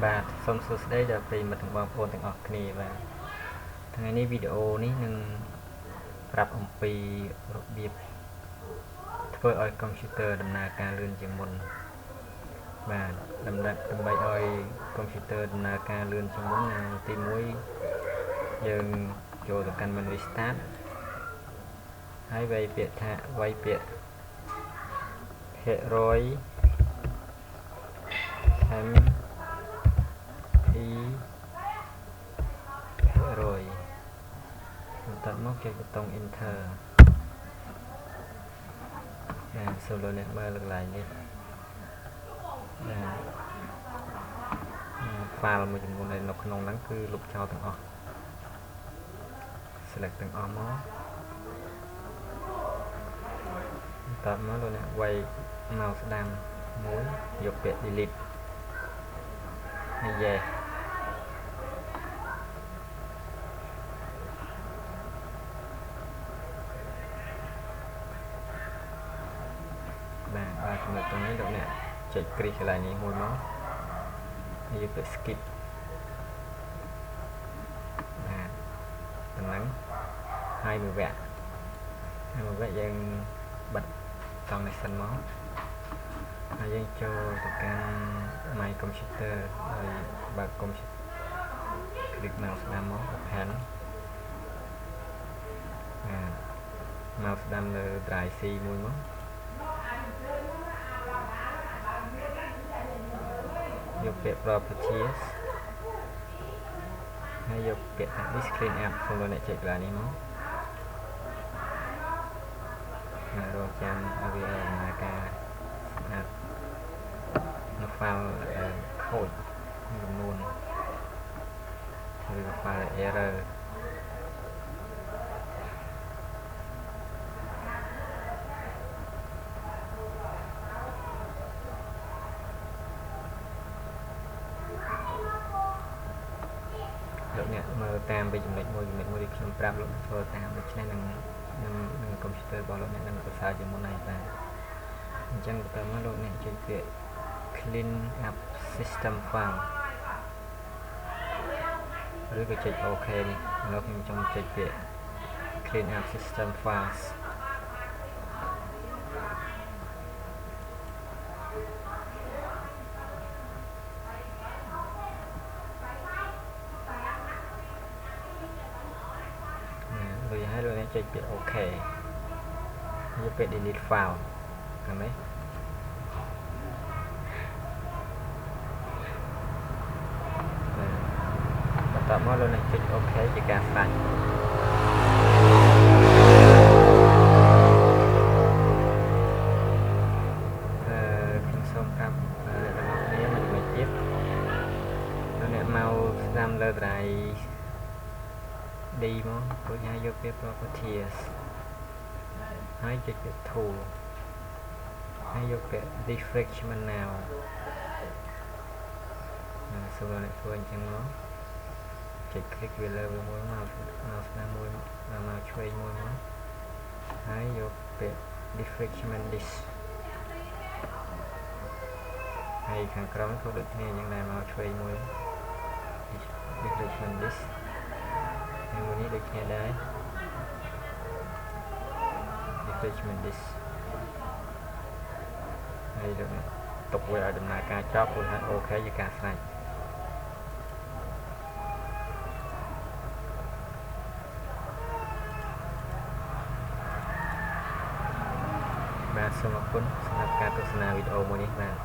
បាទសូមសួស្តីដល់ប្រិយមិត្តបងប្អូនទាំងអស់គ្នាបាទថ្ងៃនេះវីដេអូនេះនឹងប្រាប់អំពីរបៀបធ្វើឲ្យកុំព្យូទ័រដំណើរការលឿនជាងមុនបាទដើម្បីឲ្យកុំព្យូទ័រដំណើរការលឿនជាងមុនទី1យើងចូលទៅកាន់ menu start ហើយវាយពាក្យថាភាគរយបន្ទាប់មកចុចប៊ូតុង Enter បាទសូមលោកអ្នកមើលកន្លែងនេះបាទ file មួយចំនួននៅក្នុងហ្នឹងគឺលុបចោលទាំងអស់ select ទាំងអស់មកបន្ទាប់មកលោកអ្នកវាយ mouse ស្ដាំមួយយកពាក្យ delete ហើយ yes បាទចំណុចនេះលោកអ្នកចុចគ្រីសកន្លែងនេះមួយមកហើយយកពាក្យ skip បាទប៉ុណ្ណឹងហើយមួយវគ្គយើងបិទតង់នេះសិនមកហើយយើងចូលទៅកាន់ My Computer ហើយបើក Computer คลิก mouse ស្ដាំមក Open mouse ស្ដាំលើ Drive C មួយមកយកពាក្យ Properties ហើយយកពាក្យថា This Clean App សូមលោកអ្នកចុចកន្លែងនេះមករងចាំឲ្យវាដំណើរការស្អាតនៅ file ខូចចំនួនឬ file error លោកអ្នកមើលតាមពីចំណុចមួយដែលខ្ញុំប្រាប់លោកធ្វើតាមដូច្នេះនឹងកុំព្យូទ័ររបស់លោកអ្នកនឹងប្រសើរជាងមុនហើយបាទអញ្ចឹងបន្តមកលោកអ្នកចុចពាក្យ clean up system file ឬក៏ចុច OK នេះឥឡូវខ្ញុំចង់ចុចពាក្យ clean up system files រួចហើយលោកអ្នកចុចពាក្យ OK យកពាក្យ delete file ឃើញទេបន្ទាប់មកលោកអ្នកចុច OK ជាការស្រេចខ្ញុំសូមប្រាប់ដល់អ្នកមួយទៀតលោកអ្នកមកស្ដាំលើ Drive D មករួចហើយយកពាក្យ Properties ហើយចុចពាក្យ Tool ហើយយកពាក្យ Defragment Now សូមអ្នកធ្វើអញ្ចឹងមកចុច click វាលើវាមួយមកស្ដាំមួយមកឆ្វេងមួយមកហើយយកពាក្យ Defragment Disk ហើយខាងក្រោមក៏ដូចគ្នាយ៉ាងដែរមកឆ្វេងមួយ Defragment Disk ហើយមួយនេះដូចគ្នាដែរ Defragment Disk ហើយលោកអ្នកទុកវាឲ្យដំណើរការចប់រួចហើយ OK ជាការស្រេចបាទសូមអរគុណសម្រាប់ការទស្សនាវីដេអូមួយនេះបាទ